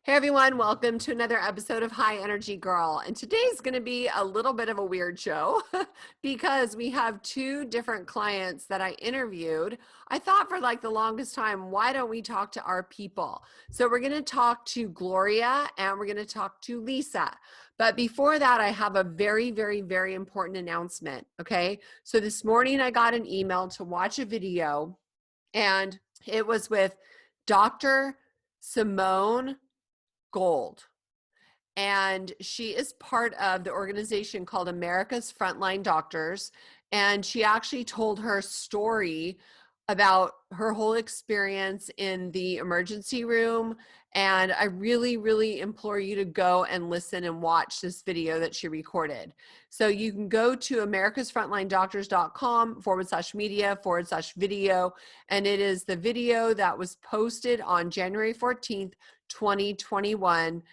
Hey everyone, welcome to another episode of High Energy Girl. And today's going to be a little bit of a weird show because we have two different clients that I interviewed. I thought for like the longest time, why don't we talk to our people? So we're going to talk to Gloria and we're going to talk to Lisa. But before that, I have a very, very, very important announcement. Okay. So this morning I got an email to watch a video and it was with Dr. Simone Gold. And she is part of the organization called America's Frontline Doctors. And she actually told her story about her whole experience in the emergency room. And I really, really implore you to go and listen and watch this video that she recorded. So you can go to americasfrontlinedoctors.com/media/video. And it is the video that was posted on January 14th, 2021.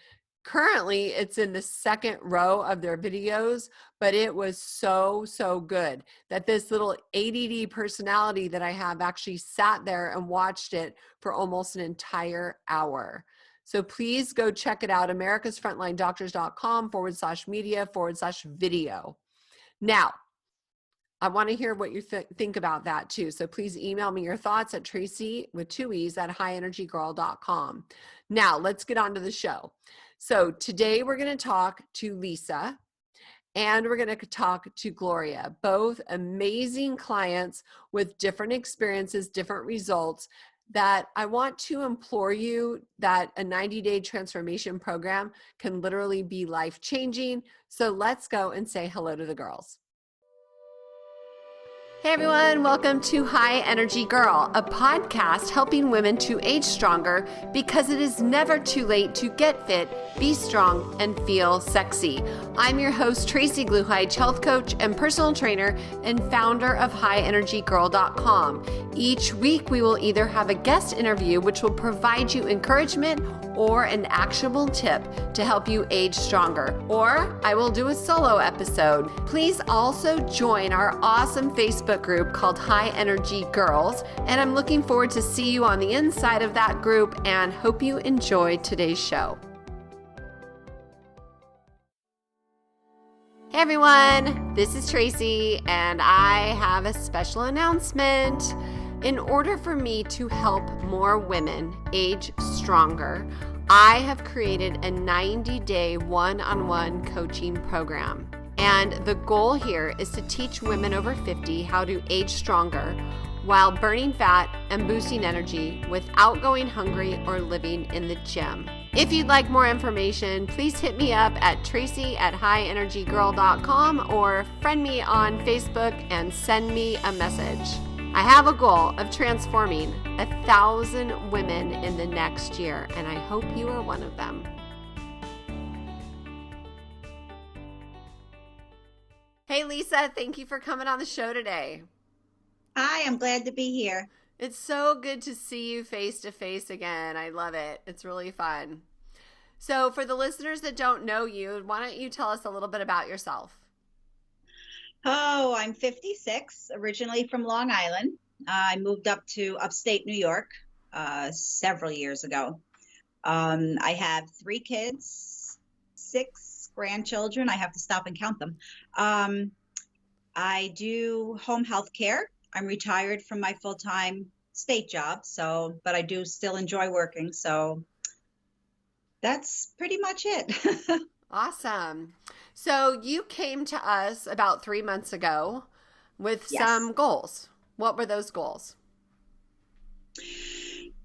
Currently, it's in the second row of their videos, but it was so good that this little ADD personality that I have actually sat there and watched it for almost an entire hour. So please go check it out, americasfrontlinedoctors.com/media/video. Now, I want to hear what you think about that too. So please email me your thoughts at Tracy with 2 E's at highenergygirl.com. Now let's get on to the show. So today we're going to talk to Lisa and we're going to talk to Gloria, both amazing clients with different experiences, different results that I want to implore you that a 90-day transformation program can literally be life-changing. So let's go and say hello to the girls. Hey everyone, welcome to High Energy Girl, a podcast helping women to age stronger because it is never too late to get fit, be strong, and feel sexy. I'm your host, Tracy Gluhige, health coach and personal trainer and founder of highenergygirl.com. Each week, we will either have a guest interview, which will provide you encouragement or an actionable tip to help you age stronger, or I will do a solo episode. Please also join our awesome Facebook group called High Energy Girls, and I'm looking forward to see you on the inside of that group and hope you enjoy today's show. Hey everyone, this is Tracy, and I have a special announcement. In order for me to help more women age stronger, I have created a 90-day one-on-one coaching program. And the goal here is to teach women over 50 how to age stronger while burning fat and boosting energy without going hungry or living in the gym. If you'd like more information, please hit me up at tracy@highenergygirl.com or friend me on Facebook and send me a message. I have a goal of transforming 1,000 women in the next year, and I hope you are one of them. Hey, Lisa, thank you for coming on the show today. Hi, I'm glad to be here. It's so good to see you face to face again. I love it. It's really fun. So for the listeners that don't know you, why don't you tell us a little bit about yourself? Oh, I'm 56, originally from Long Island. I moved up to upstate New York several years ago. I have 3 kids, 6 grandchildren. I have to stop and count them. I do home health care. I'm retired from my full-time state job, but I do still enjoy working. So that's pretty much it. Awesome. So you came to us about 3 months ago with Yes. some goals. What were those goals?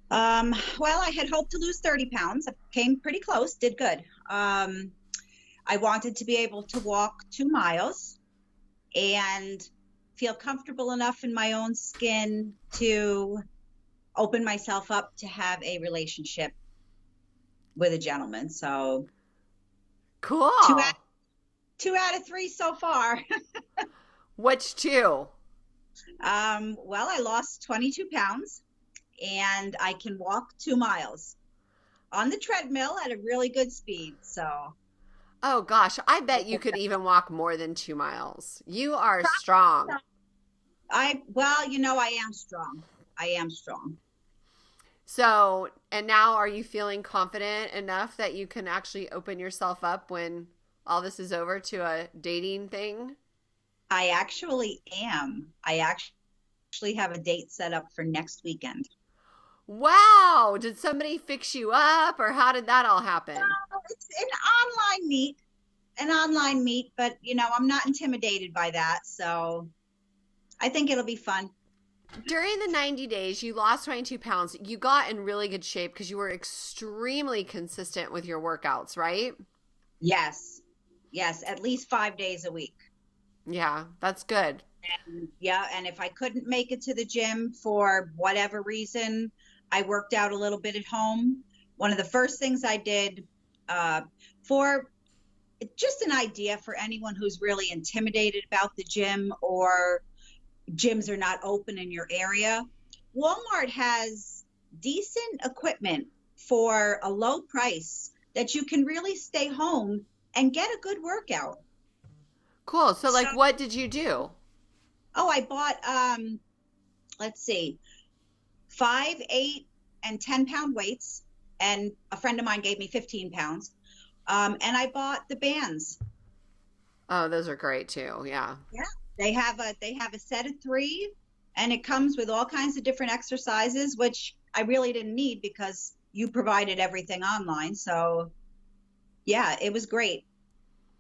Well, I had hoped to lose 30 pounds. I came pretty close, did good. I wanted to be able to walk 2 miles and feel comfortable enough in my own skin to open myself up to have a relationship with a gentleman. So Cool. 2 out of 3 so far. Which 2? Well, I lost 22 pounds and I can walk 2 miles on the treadmill at a really good speed. So, Oh gosh, I bet you could even walk more than 2 miles. You are strong. well, I am strong. I am strong. So, and now are you feeling confident enough that you can actually open yourself up when all this is over to a dating thing? I actually am. I actually have a date set up for next weekend. Wow. Did somebody fix you up or how did that all happen? It's an online meet, but I'm not intimidated by that. So I think it'll be fun. During the 90 days, you lost 22 pounds. You got in really good shape because you were extremely consistent with your workouts, right? Yes. Yes. At least 5 days a week. Yeah, that's good. And yeah. And if I couldn't make it to the gym for whatever reason, I worked out a little bit at home. One of the first things I did, uh, for just an idea for anyone who's really intimidated about the gym, or gyms are not open in your area. Walmart has decent equipment for a low price that you can really stay home and get a good workout. Cool. So, So, like, what did you do? oh, I bought, let's see, 5, 8, and 10 pound weights. And a friend of mine gave me 15 pounds. And I bought the bands. Oh, those are great too. Yeah. Yeah. They have a set of 3, and it comes with all kinds of different exercises, which I really didn't need because you provided everything online. So yeah, it was great.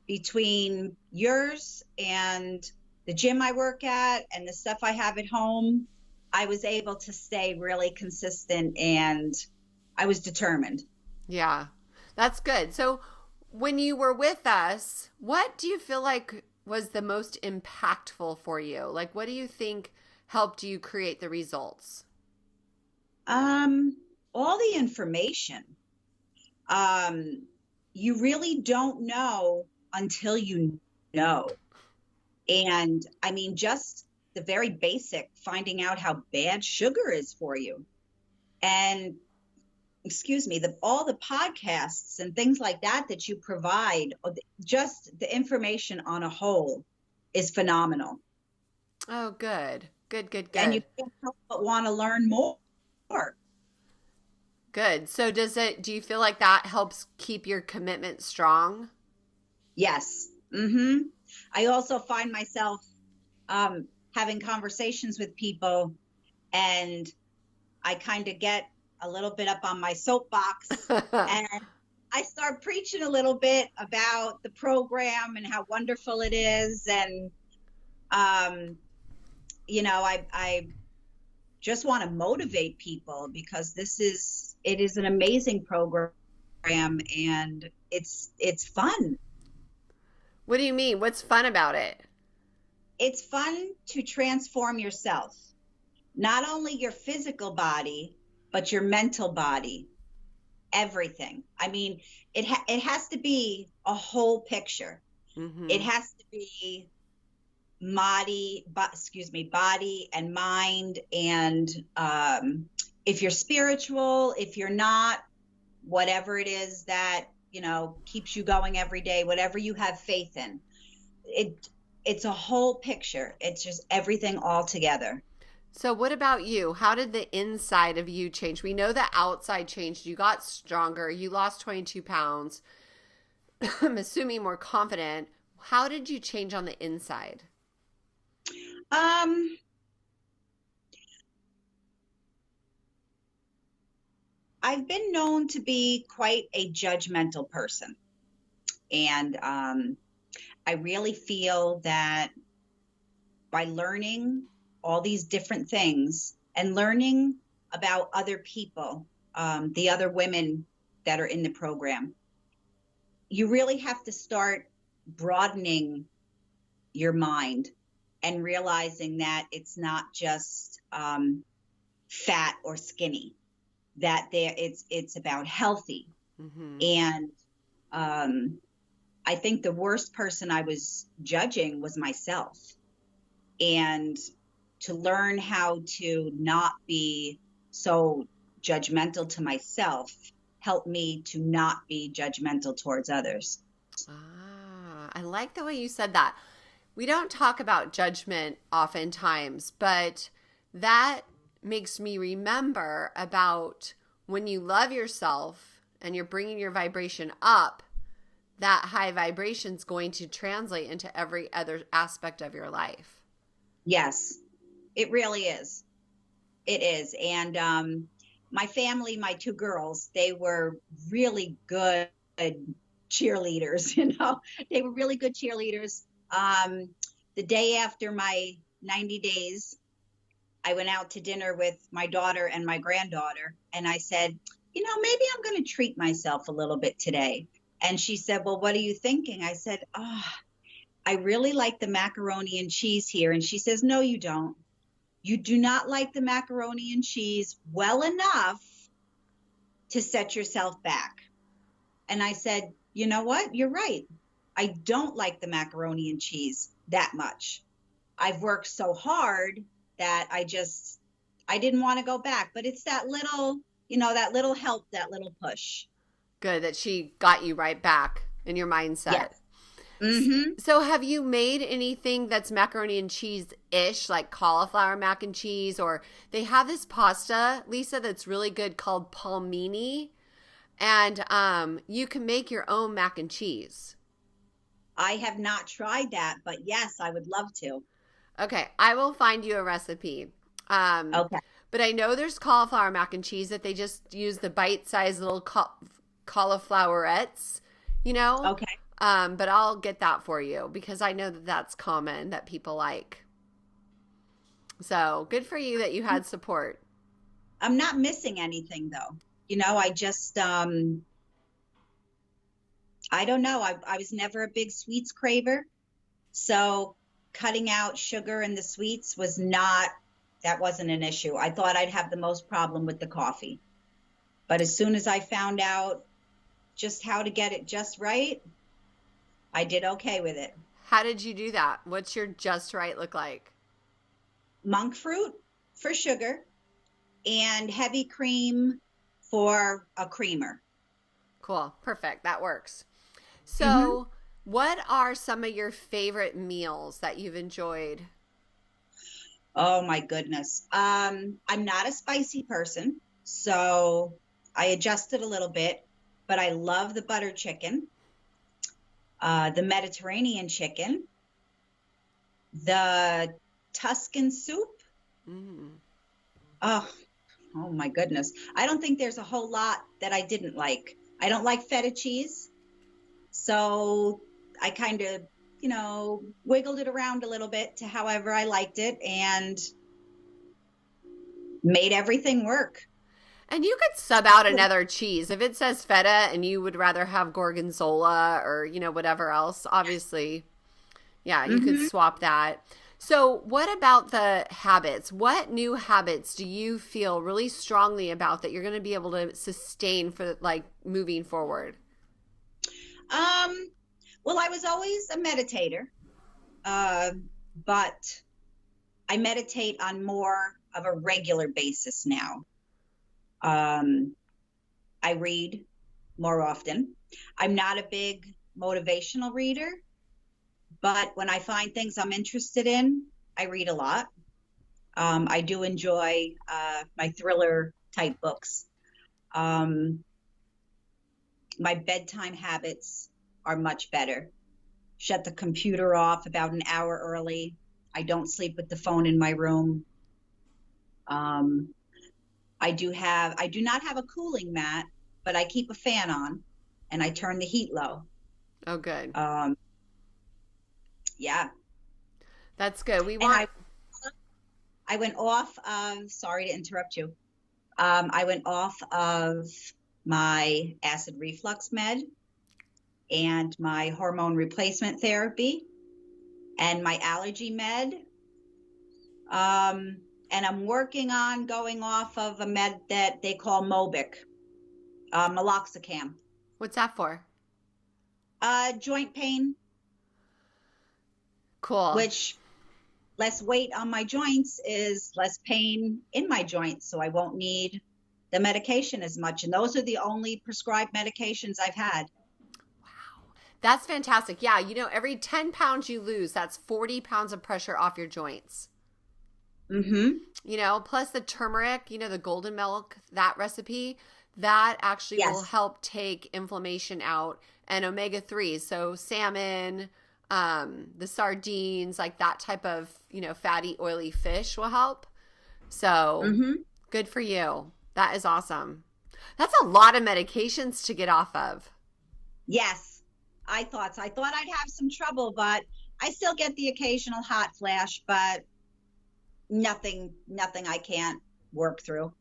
Between yours and the gym I work at and the stuff I have at home, I was able to stay really consistent, and I was determined. Yeah. That's good. So, when you were with us, what do you feel like was the most impactful for you? Like, what do you think helped you create the results? Um, all the information. Um, you really don't know until you know. And I mean, just the very basic, finding out how bad sugar is for you. And excuse me, all the podcasts and things like that you provide, or just the information on a whole is phenomenal. Oh, good. Good, good, And you good. can't help but want to learn more. Good. So, do you feel like that helps keep your commitment strong? Yes. I also find myself having conversations with people, and I kind of get a little bit up on my soapbox, and I start preaching a little bit about the program and how wonderful it is. And, um, I just want to motivate people because it is an amazing program, and it's fun. What do you mean? What's fun about it? It's fun to transform yourself, not only your physical body, but your mental body, everything. I mean, it has to be a whole picture. It Mm-hmm. has to be body and mind. And if you're spiritual, if you're not, whatever it is that, keeps you going every day, whatever you have faith in, it, it's a whole picture. It's just everything all together. So, what about you? How did the inside of you change? We know the outside changed. You got stronger. You lost 22 pounds. I'm assuming more confident. How did you change on the inside? Um, I've been known to be quite a judgmental person. And I really feel that by learning all these different things and learning about other people, the other women that are in the program, you really have to start broadening your mind and realizing that it's not just fat or skinny, that it's about healthy. Mm-hmm. And um, I think the worst person I was judging was myself. And to learn how to not be so judgmental to myself helped me to not be judgmental towards others. Ah, I like the way you said that. We don't talk about judgment oftentimes, but that makes me remember about when you love yourself and you're bringing your vibration up, that high vibration is going to translate into every other aspect of your life. Yes, it really is. It is. And my family, my two girls, they were really good cheerleaders. They were really good cheerleaders. The day after my 90 days, I went out to dinner with my daughter and my granddaughter, and I said, maybe I'm going to treat myself a little bit today. And she said, well, what are you thinking? I said, I really like the macaroni and cheese here. And she says, no, you don't. You do not like the macaroni and cheese well enough to set yourself back. And I said, you know what? You're right. I don't like the macaroni and cheese that much. I've worked so hard that I didn't want to go back. But it's that little, that little help, that little push. Good that she got you right back in your mindset. Yes. Mm-hmm. So have you made anything that's macaroni and cheese-ish, like cauliflower mac and cheese? Or they have this pasta, Lisa, that's really good called palmini. And you can make your own mac and cheese. I have not tried that, but yes, I would love to. Okay, I will find you a recipe. Okay. But I know there's cauliflower mac and cheese that they just use the bite-sized little cauliflowerettes, Okay. But I'll get that for you because I know that that's common that people like. So good for you that you had support. I'm not missing anything though. I just, I don't know. I was never a big sweets craver. So cutting out sugar and the sweets that wasn't an issue. I thought I'd have the most problem with the coffee. But as soon as I found out just how to get it just right, I did okay with it. How did you do that? What's your just right look like? Monk fruit for sugar and heavy cream for a creamer. Cool. Perfect. That works. So what are some of your favorite meals that you've enjoyed? Oh my goodness. I'm not a spicy person, so I adjusted a little bit, but I love the butter chicken, the Mediterranean chicken, the Tuscan soup. Oh my goodness. I don't think there's a whole lot that I didn't like. I don't like feta cheese. So I kind of, wiggled it around a little bit to however I liked it and made everything work. And you could sub out another cheese. If it says feta and you would rather have gorgonzola or, whatever else, obviously, yeah, you could swap that. So what about the habits? What new habits do you feel really strongly about that you're going to be able to sustain for moving forward? Well, I was always a meditator, but I meditate on more of a regular basis now. I read more often. I'm not a big motivational reader, but when I find things I'm interested in, I read a lot. I do enjoy my thriller type books. My bedtime habits are much better. Shut the computer off about an hour early. I don't sleep with the phone in my room. I do not have a cooling mat, but I keep a fan on and I turn the heat low. Oh, good. Yeah. That's good. I went off of, sorry to interrupt you. I went off of my acid reflux med and my hormone replacement therapy and my allergy med. And I'm working on going off of a med that they call Mobic, meloxicam. What's that for? Joint pain. Cool. Which less weight on my joints is less pain in my joints, so I won't need the medication as much. And those are the only prescribed medications I've had. Wow. That's fantastic. Yeah, every 10 pounds you lose, that's 40 pounds of pressure off your joints. Mm-hmm. Plus the turmeric, the golden milk, that recipe, that actually will Yes. help take inflammation out. And omega-3s, so salmon, the sardines, like that type of, fatty, oily fish will help. So Mm-hmm. good for you. That is awesome. That's a lot of medications to get off of. Yes. I thought so. I thought I'd have some trouble, but I still get the occasional hot flash, but nothing I can't work through.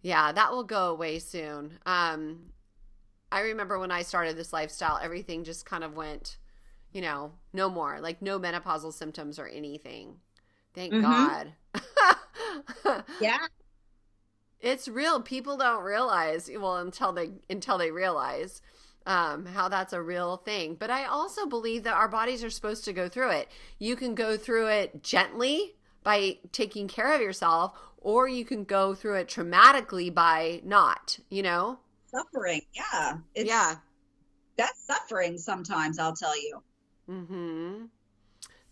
Yeah, that will go away soon. I remember when I started this lifestyle, everything just kind of went, no more, like no menopausal symptoms or anything. Thank Mm-hmm. God. Yeah. It's real. People don't realize, well, until they realize how that's a real thing. But I also believe that our bodies are supposed to go through it. You can go through it gently by taking care of yourself, or you can go through it traumatically by not. Suffering. Yeah. Yeah. That's suffering sometimes, I'll tell you. Mm-hmm.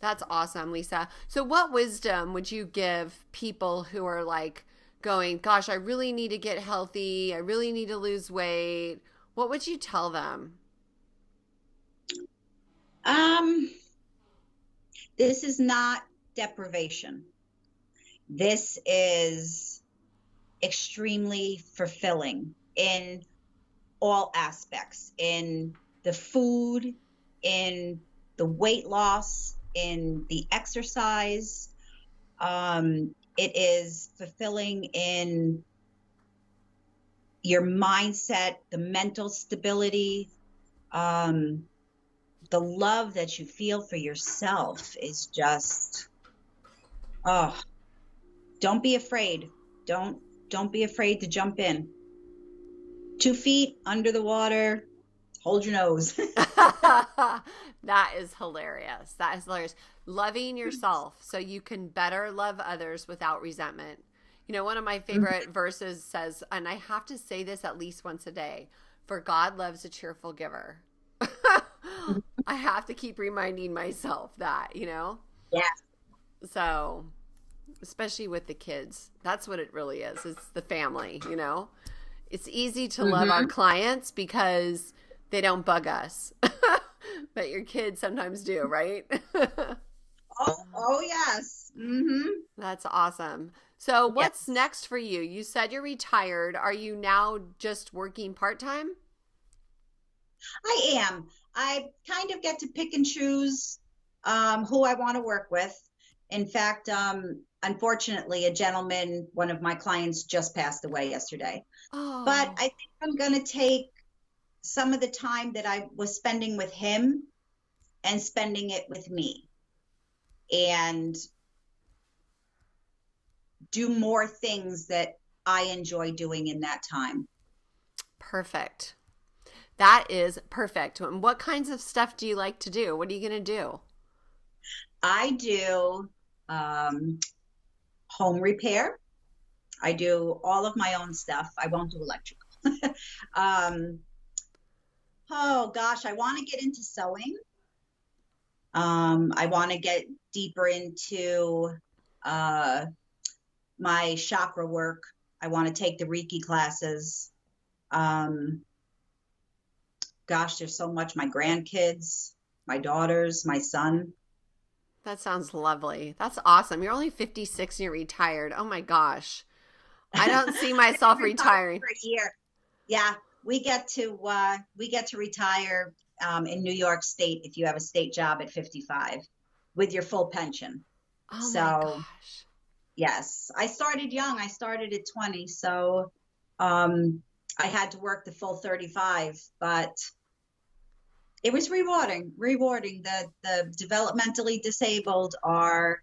That's awesome, Lisa. So, what wisdom would you give people who are like going, gosh, I really need to get healthy. I really need to lose weight. What would you tell them? Um, this is not deprivation. This is extremely fulfilling in all aspects, in the food, in the weight loss, in the exercise. It is fulfilling in your mindset, the mental stability, um, the love that you feel for yourself is just, oh, don't be afraid. Don't don't be afraid to jump in. 2 feet under the water, hold your nose. That is hilarious. That is hilarious. Loving yourself so you can better love others without resentment. One of my favorite verses says, and I have to say this at least once a day, for God loves a cheerful giver. I have to keep reminding myself that. Yeah. So, especially with the kids, that's what it really is. It's the family. It's easy to love our Mm-hmm. clients because they don't bug us. But your kids sometimes do, right? Oh yes. Mm-hmm. That's awesome. So, what's Yes. next for you? You said you're retired. Are you now just working part time? I am. I kind of get to pick and choose who I want to work with. In fact, unfortunately, a gentleman, one of my clients, just passed away yesterday. But Oh, I think I'm going to take some of the time that I was spending with him and spending it with me and do more things that I enjoy doing in that time. perfect. That is perfect. And what kinds of stuff do you like to do? What are you going to do? I do um, home repair. I do all of my own stuff. I won't do electrical. um, oh gosh, I want to get into sewing. I want to get deeper into uh, my chakra work. I want to take the Reiki classes. Um, gosh, there's so much. My grandkids, my daughters, my son. That sounds lovely. That's awesome. You're only 56 and you're retired. Oh my gosh. I don't see I've been myself retired retiring. for a year. Yeah, we get to retire in New York State if you have a state job at 55 with your full pension. Oh my So gosh. yes, I started young. I started at 20, so um, I had to work the full 35, but it was rewarding. Rewarding. The developmentally disabled are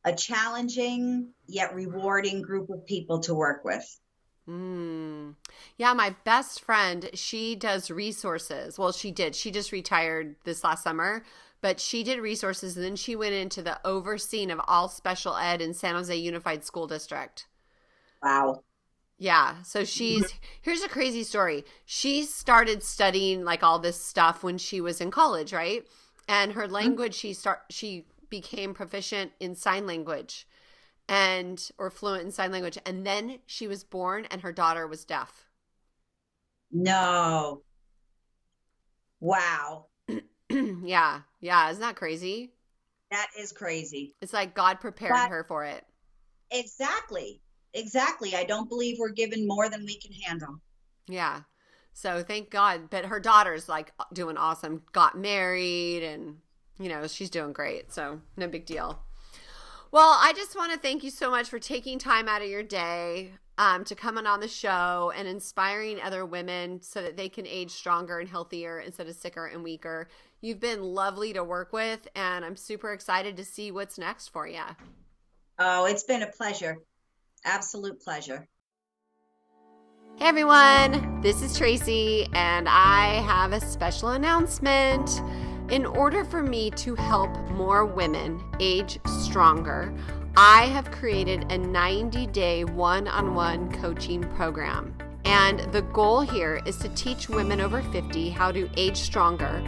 a challenging yet rewarding group of people to work with. Mm. Yeah, my best friend, she does resources. Well, she did. She just retired this last summer, but she did resources and then she went into the overseeing of all special ed in San Jose Unified School District. Wow. Yeah. So here's a crazy story. She started studying like all this stuff when she was in college, right? And her language, she became proficient in sign language and or fluent in sign language. And then she was born and her daughter was deaf. No. Wow. Yeah. Yeah. Isn't that crazy? That is crazy. It's like God prepared But her for it. exactly. Exactly. I don't believe we're given more than we can handle. Yeah. So thank God. But her daughter's like doing awesome. Got married and, she's doing great. So no big deal. Well, I just want to thank you so much for taking time out of your day to come on the show and inspiring other women so that they can age stronger and healthier instead of sicker and weaker. You've been lovely to work with, and I'm super excited to see what's next for you. Oh, it's been a pleasure. Absolute pleasure. Hey everyone, this is Tracy, and I have a special announcement. In order for me to help more women age stronger, I have created a 90-day one-on-one coaching program. And the goal here is to teach women over 50 how to age stronger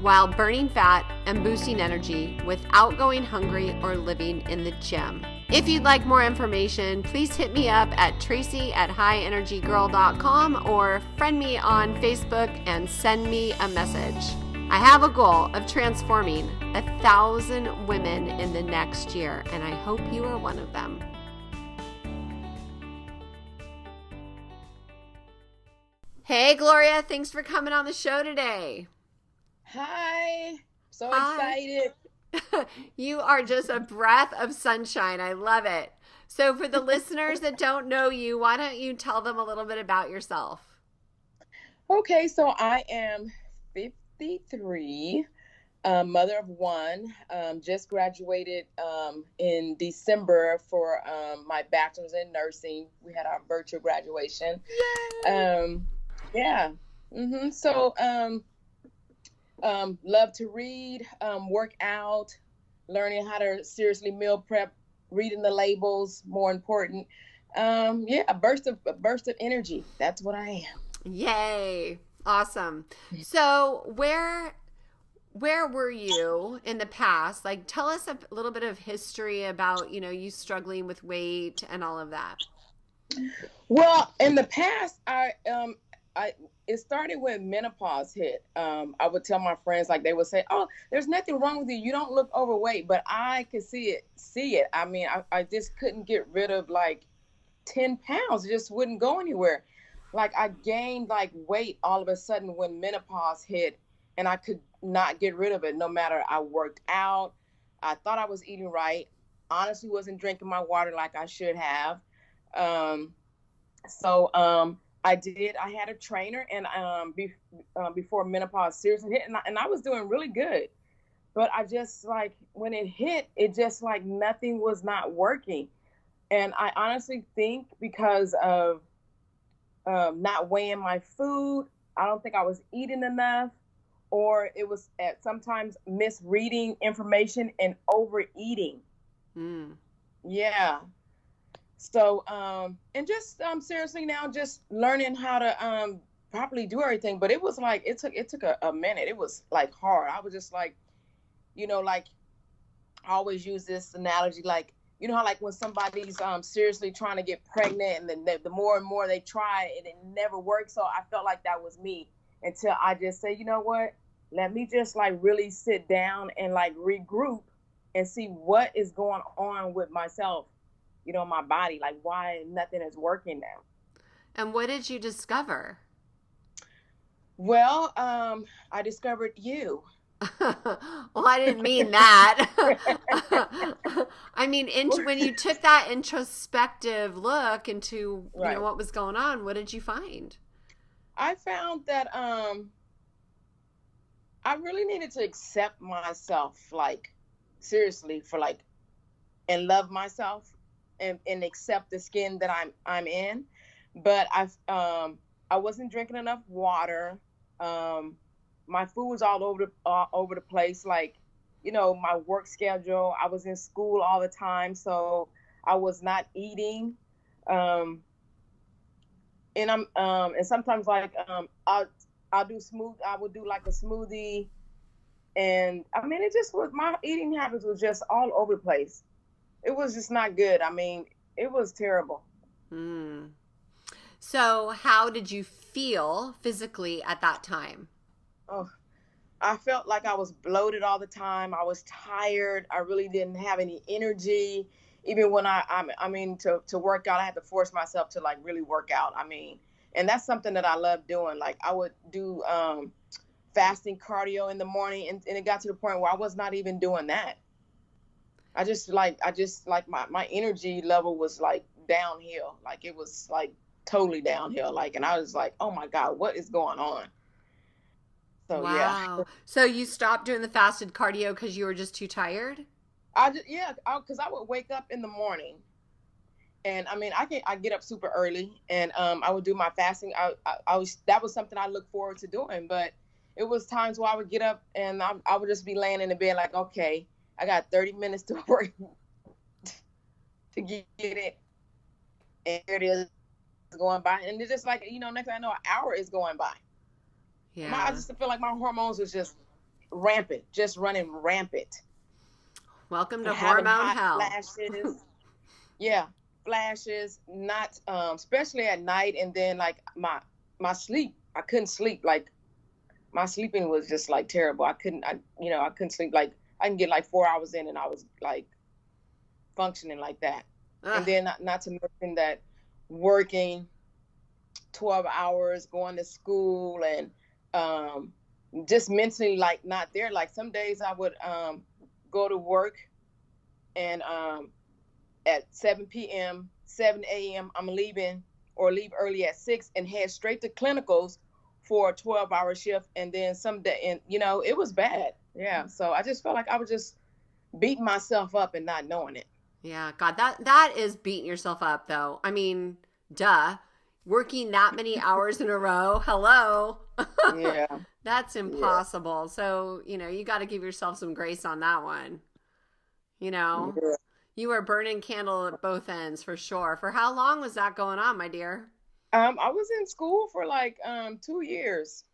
while burning fat and boosting energy without going hungry or living in the gym. If you'd like more information, please hit me up at tracy@highenergygirl.com or friend me on Facebook and send me a message. I have a goal of transforming 1,000 women in the next year, and I hope you are one of them. Hey, Gloria, thanks for coming on the show today. Hi, so Hi. excited. You are just a breath of sunshine. I love it. So, for the listeners that don't know you, why don't you tell them a little bit about yourself? Okay, so I am 53, mother of one, just graduated in December for my bachelor's in nursing. We had our virtual graduation. Yay! Um, yeah. Love to read, work out, learning how to seriously meal prep, reading the labels, more important. Yeah, a burst of energy. That's what I am. Yay! Awesome. So, where were you in the past? Like, tell us a little bit of history about, you struggling with weight and all of that. Well, in the past, I it started when menopause hit. I would tell my friends, like, they would say, "Oh, there's nothing wrong with you. You don't look overweight," but I could see it. I mean, I just couldn't get rid of like 10 pounds. It just wouldn't go anywhere. Like, I gained like weight all of a sudden when menopause hit, and I could not get rid of it. No matter I worked out, I thought I was eating right. Honestly, wasn't drinking my water like I should have. Um, so I had a trainer, and before menopause seriously hit, and I was doing really good. But I just, like, when it hit, it just like nothing was not working. And I honestly think because of not weighing my food, I don't think I was eating enough, or it was at sometimes misreading information and overeating. Mm. Yeah. So, and just seriously now, just learning how to properly do everything. But it was like it took a minute. It was like hard. I was just like, like, I always use this analogy, like, how, like, when somebody's seriously trying to get pregnant, and then the more and more they try, and it never works. So I felt like that was me, until I just say, you know what? Let me just, like, really sit down and, like, regroup and see what is going on with myself, my body, like, why nothing is working now. And what did you discover? Well, I discovered you. Well, I didn't mean that. I mean, when you took that introspective look into, Right. what was going on, what did you find? I found that I really needed to accept myself, like, seriously, for, like, and love myself, and accept the skin that I'm in. But I wasn't drinking enough water. My food was all over the place. Like, my work schedule. I was in school all the time, so I was not eating. Um, and sometimes, like, I'll do smooth. I would do like a smoothie, and I mean, it just was, my eating habits was just all over the place. It was just not good. I mean, it was terrible. Hmm. So, how did you feel physically at that time? Oh, I felt like I was bloated all the time. I was tired. I really didn't have any energy. Even when I mean, to work out, I had to force myself to like really work out. I mean, and that's something that I love doing. Like I would do fasting cardio in the morning, and it got to the point where I was not even doing that. I just like my energy level was like downhill. Like it was like totally downhill. Like, and I was like, oh my God, what is going on? So yeah. Wow. So, you stopped doing the fasted cardio because you were just too tired? Because I would wake up in the morning, and I mean, I get up super early, and I would do my fasting. I was that was something I look forward to doing, but it was times where I would get up and I would just be laying in the bed like, okay, I got 30 minutes to work to get it, and here it is going by, and it's just like next thing I know, an hour is going by. I Yeah. just feel like my hormones was just rampant, just running rampant, Welcome and to having hormone hot hell. flashes. Yeah, flashes, not especially at night, and then like my sleep, I couldn't sleep. Like my sleeping was just like terrible. I couldn't sleep. Like I can get like 4 hours in, and I was like functioning like that. And Ugh. then not to mention that working 12 hours, going to school, and um just mentally like not there. Like some days I would go to work, and at 7 p.m., 7 a.m., I'm leaving or leave early at 6 and head straight to clinicals for a 12-hour shift. And then some day, and it was bad. Yeah. So I just felt like I was just beating myself up and not knowing it. Yeah, God, that is beating yourself up though. I mean, duh. Working that many hours in a row. Hello. Yeah. That's Yeah. impossible. So, you got to give yourself some grace on that one. You know, Yeah. you were burning candle at both ends for sure. For how long was that going on, my dear? I was in school for like 2 years.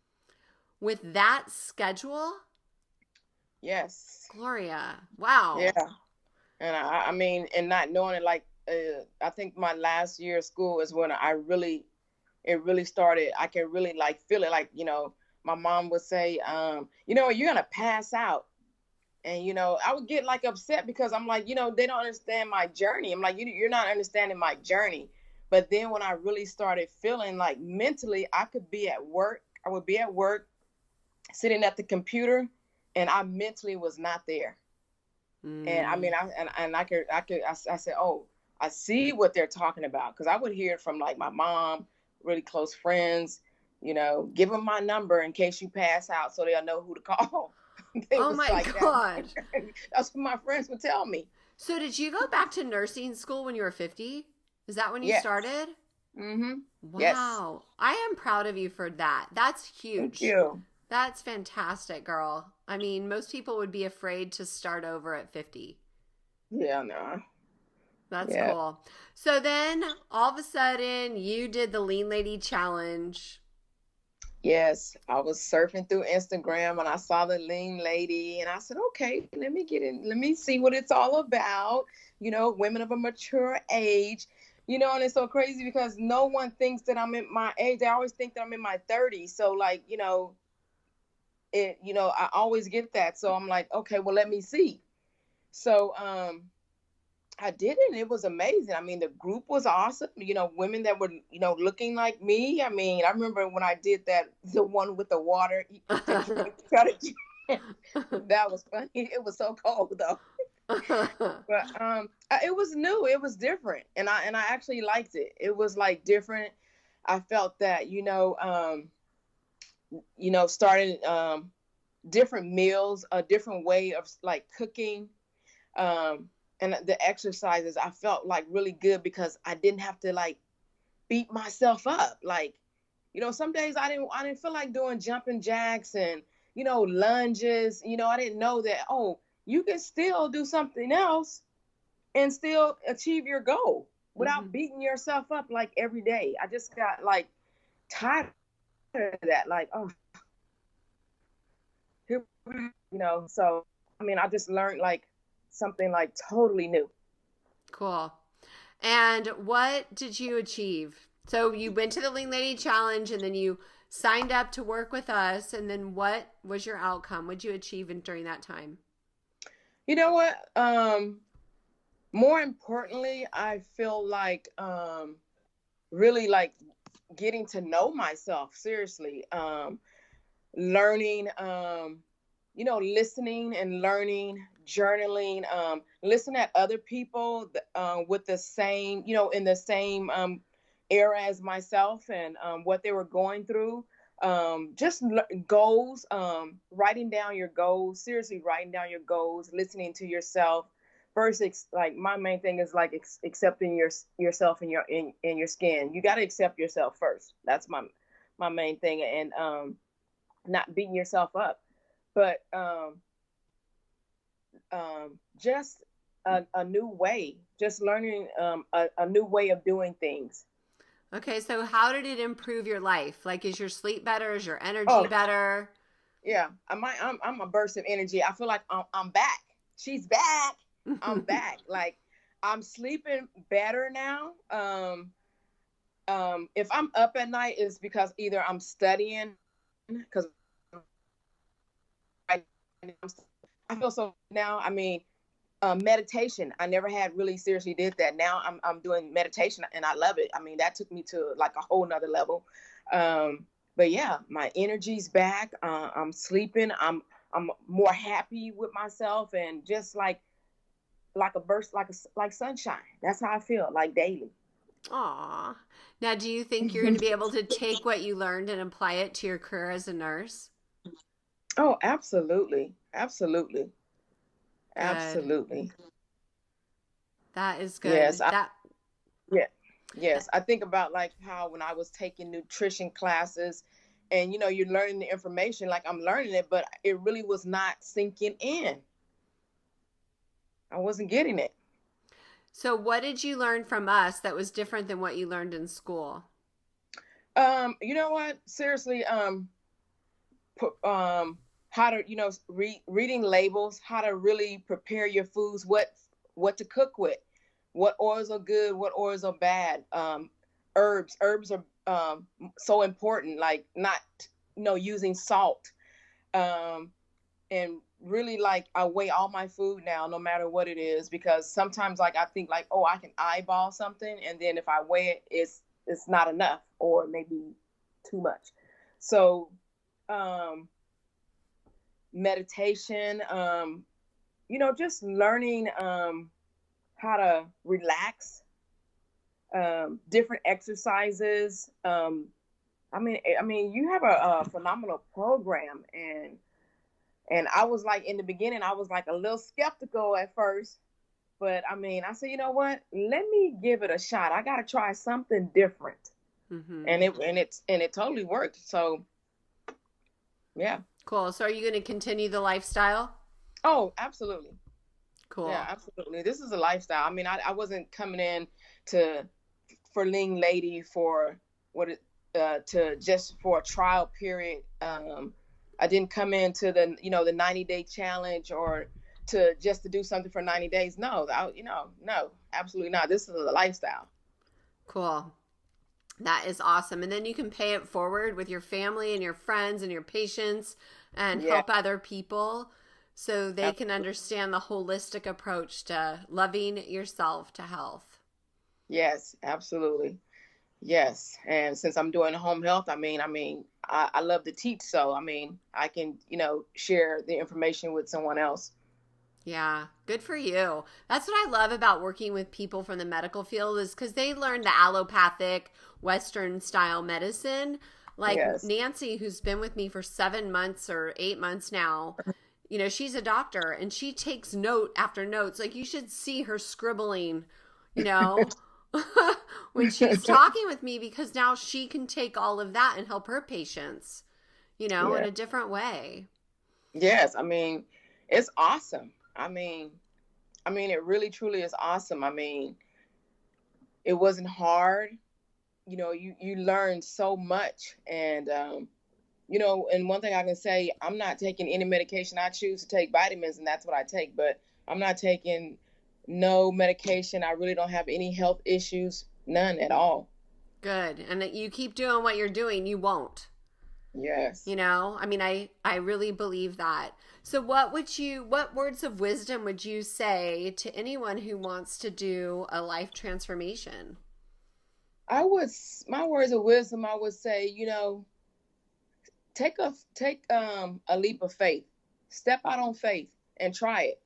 With that schedule? Yes. Gloria. Yeah. Wow. And I mean, and not knowing it, like I think my last year of school is when it really started. I can really like feel it. Like, my mom would say, you're gonna pass out. And I would get like upset because I'm like, they don't understand my journey. I'm like, you're not understanding my journey. But then when I really started feeling like mentally, I could be at work. I would be at work, sitting at the computer, and I mentally was not there. And I Mm. mean, I said, oh, I see what they're talking about, because I would hear it from like my mom, really close friends. Give them my number in case you pass out, so they'll know who to call. It Oh was my like that. God. That's what my friends would tell me. So, did you go back to nursing school when you were 50? Is that when you Yes. started? Mm-hmm. Yes. Wow. I am proud of you for that. That's Thank huge. you. That's fantastic, girl. I mean, most people would be afraid to start over at 50. Yeah. No. That's Yeah. cool. So then all of a sudden you did the Lean Lady Challenge. Yes. I was surfing through Instagram, and I saw the lean lady, and I said, okay, let me get in. Let me see what it's all about. Women of a mature age. And it's so crazy because no one thinks that I'm in my age. They always think that I'm in my 30s. So like, I always get that. So I'm like, okay, well, let me see. So I did it, and it was amazing. I mean, the group was awesome. Women that were, looking like me. I mean, I remember when I did the one with the water to drink, try to drink. That was funny. It was so cold though. But it was new. It was different, and I actually liked it. It was like different. I felt that, starting different meals, a different way of like cooking, um, and the exercises. I felt like really good because I didn't have to like beat myself up. Like, some days I didn't feel like doing jumping jacks and lunges. I didn't know that. Oh, you can still do something else and still achieve your goal without Mhm. beating yourself up like every day. I just got like tired of that. Like, oh, here, So I mean, I just learned like something like totally new. Cool. And what did you achieve? So you went to the Lean Lady Challenge and then you signed up to work with us. And then what was your outcome? What did you achieve during that time? You know what? More importantly, I feel like really like getting to know myself seriously. Learning, listening and learning, journaling, listen at other people with the same, in the same era as myself and what they were going through. Goals, writing down your goals, seriously writing down your goals, listening to yourself. First, like my main thing is like accepting yourself in your skin. You got to accept yourself first. That's my main thing, and not beating yourself up, but just a new way, just learning a new way of doing things. Okay, so how did it improve your life? Like, is your sleep better? Is your energy Oh, better? yeah, I'm a burst of energy. I feel like I'm back. She's back. I'm back. Like I'm sleeping better now. If I'm up at night, it's because either I'm studying, because I feel so now. I mean, meditation. I never had really seriously did that. Now I'm doing meditation and I love it. I mean, that took me to like a whole nother level. But yeah, my energy's back. I'm sleeping. I'm more happy with myself and just like a burst, like sunshine. That's how I feel, like daily. Aw. Now, do you think you're going to be able to take what you learned and apply it to your career as a nurse? Oh, absolutely, absolutely, Good. absolutely. That is Yes, good. That, yeah, that yes. I think about like how when I was taking nutrition classes, and you're learning the information, like I'm learning it, but it really was not sinking in. I wasn't getting it. So, what did you learn from us that was different than what you learned in school? You know what? Seriously, how to reading labels, how to really prepare your foods, what to cook with, what oils are good, what oils are bad. Herbs are so important, like not using salt. um and really, like, I weigh all my food now, no matter what it is, because sometimes, like, I think like, oh, I can eyeball something, and then if I weigh it, it's not enough, or maybe too much. So um meditation, just learning how to relax, different exercises. I mean, you have a phenomenal program, and I was like, in the beginning, I was like a little skeptical at first, but I mean, I said, you know what? Let me give it a shot. I got to try something different, Mm-hmm. and it totally worked. So yeah. Cool. So, are you going to continue the lifestyle? Oh, absolutely. Yeah, Cool. absolutely. This is a lifestyle. I mean, I wasn't coming in to for Lean Lady for what it to just for a trial period. I didn't come into the 90-day challenge, or to do something for 90 days. No, no, absolutely not. This is a lifestyle. Cool. That is awesome. And then you can pay it forward with your family and your friends and your patients and Yeah, help other people so they can absolutely. understand the holistic approach to loving yourself to health. Yes, absolutely. Yes, and since I'm doing home health, I love to teach, so I mean, I can share the information with someone else. Yeah, good for you. That's what I love about working with people from the medical field is because they learn the allopathic Western style medicine. Like Yes. Nancy, who's been with me for 7 months or 8 months now, she's a doctor and she takes note after notes. Like you should see her scribbling, you know, when she's talking with me because now she can take all of that and help her patients, in Yeah. a different way. Yes. I mean, it's awesome. I mean, it really truly is awesome. I mean, it wasn't hard. You learn so much, and one thing I can say, I'm not taking any medication. I choose to take vitamins, and that's what I take. But I'm not taking no medication. I really don't have any health issues, none at all. Good. And that you keep doing what you're doing, you won't. Yes. You know, I mean, I really believe that. So what words of wisdom would you say to anyone who wants to do a life transformation? My words of wisdom, I would say, take a leap of faith. Step out on faith and try it.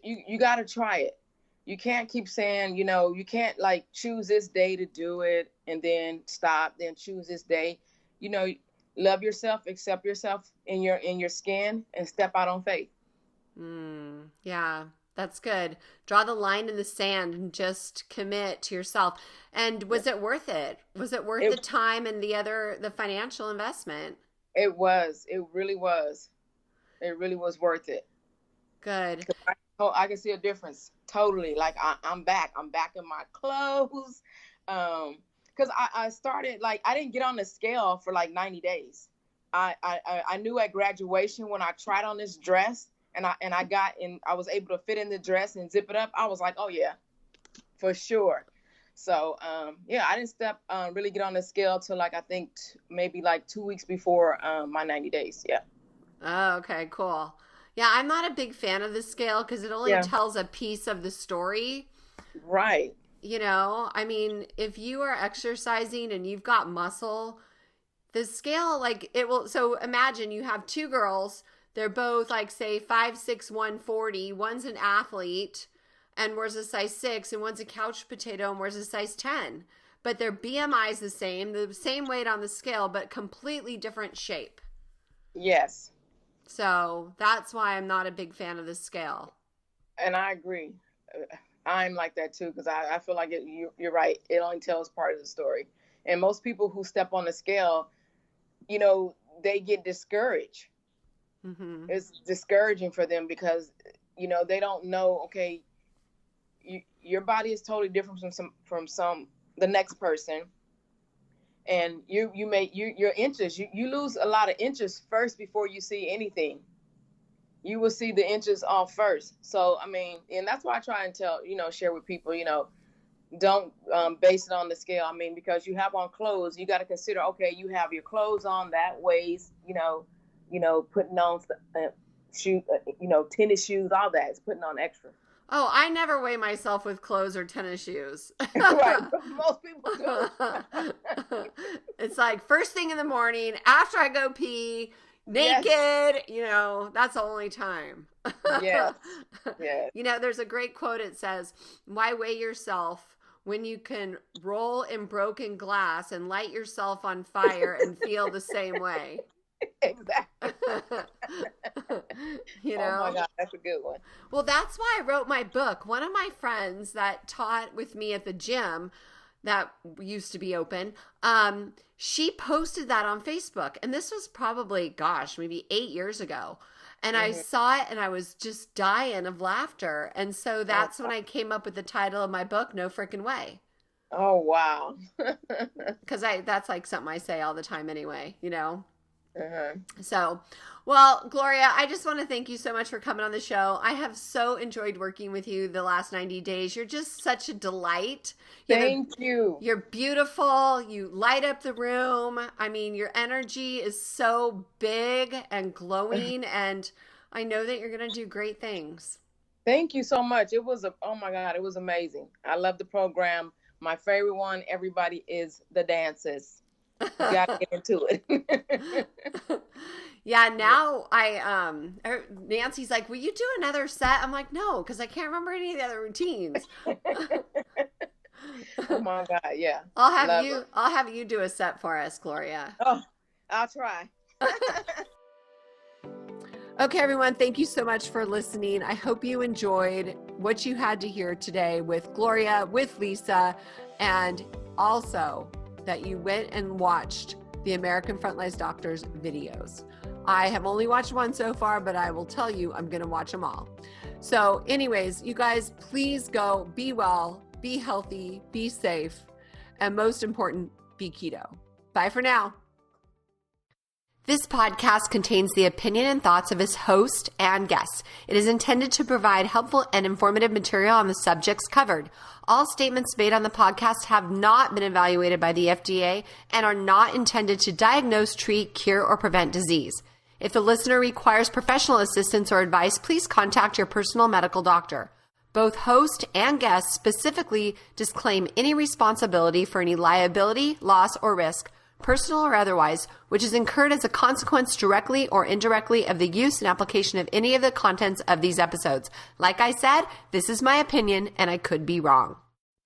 You got to try it. You can't keep saying, you can't like choose this day to do it and then stop, then choose this day. You know, love yourself, accept yourself in your skin, and step out on faith. Yeah, that's good. Draw the line in the sand and just commit to yourself. And was it worth it? Was it worth the time and the financial investment? It was. It really was. It really was worth it. Good. I can see a difference totally. Like I'm back. I'm back in my clothes. Because I started, like, I didn't get on the scale for like 90 days. I knew at graduation when I tried on this dress and I was able to fit in the dress and zip it up. I was like, oh yeah, for sure. So yeah, I didn't really get on the scale till like I think maybe like 2 weeks before my 90 days. Yeah. Oh, okay, cool. Yeah, I'm not a big fan of the scale because it only tells a piece of the story. Right. I mean, if you are exercising and you've got muscle, the scale, like it will. So imagine you have two girls. They're both like, say, 5'6", 140. One's an athlete and wears a size 6, and one's a couch potato and wears a size 10. But their BMI is the same weight on the scale, but completely different shape. Yes. So that's why I'm not a big fan of the scale. And I agree. I'm like that too, because I feel like you're right. It only tells part of the story. And most people who step on the scale, they get discouraged. Mm-hmm. It's discouraging for them because, they don't know, okay, your body is totally different from the next person. And your inches, you lose a lot of inches first before you see anything. You will see the inches off first. So, I mean, and that's why I try and share with people, don't base it on the scale. I mean, because you have on clothes, you got to consider, okay, you have your clothes on that weighs, putting on tennis shoes, all that. It's putting on extra. Oh, I never weigh myself with clothes or tennis shoes. Right. Most people do. It's like first thing in the morning, after I go pee, naked, yes. That's the only time. Yes. Yes. There's a great quote. It says, "Why weigh yourself when you can roll in broken glass and light yourself on fire and feel the same way?" Exactly. Oh my God, that's a good one. Well, that's why I wrote my book. One of my friends that taught with me at the gym that used to be open, she posted that on Facebook. And this was probably, maybe 8 years ago. And I saw it and I was just dying of laughter. And so that's when I came up with the title of my book, No Frickin' Way. Oh, wow. Because that's like something I say all the time anyway, Uh-huh. So, well, Gloria, I just want to thank you so much for coming on the show. I have so enjoyed working with you the last 90 days. You're just such a delight. Thank you. You're beautiful. You light up the room. I mean, your energy is so big and glowing, and I know that you're going to do great things. Thank you so much. Oh my God, it was amazing. I love the program. My favorite one, everybody, is the dances. You gotta get into it. Yeah, now Nancy's like, will you do another set? I'm like, no, because I can't remember any of the other routines. Oh my God, yeah. I'll have you do a set for us, Gloria. Oh, I'll try. Okay, everyone, thank you so much for listening. I hope you enjoyed what you had to hear today with Gloria, with Lisa, and also that you went and watched the American Frontlines Doctors videos. I have only watched one so far, but I will tell you I'm going to watch them all. So anyways, you guys, please go be well, be healthy, be safe, and most important, be keto. Bye for now. This podcast contains the opinion and thoughts of its host and guests. It is intended to provide helpful and informative material on the subjects covered. All statements made on the podcast have not been evaluated by the FDA and are not intended to diagnose, treat, cure, or prevent disease. If the listener requires professional assistance or advice, please contact your personal medical doctor. Both host and guest specifically disclaim any responsibility for any liability, loss, or risk, personal or otherwise, which is incurred as a consequence directly or indirectly of the use and application of any of the contents of these episodes. Like I said, this is my opinion and I could be wrong.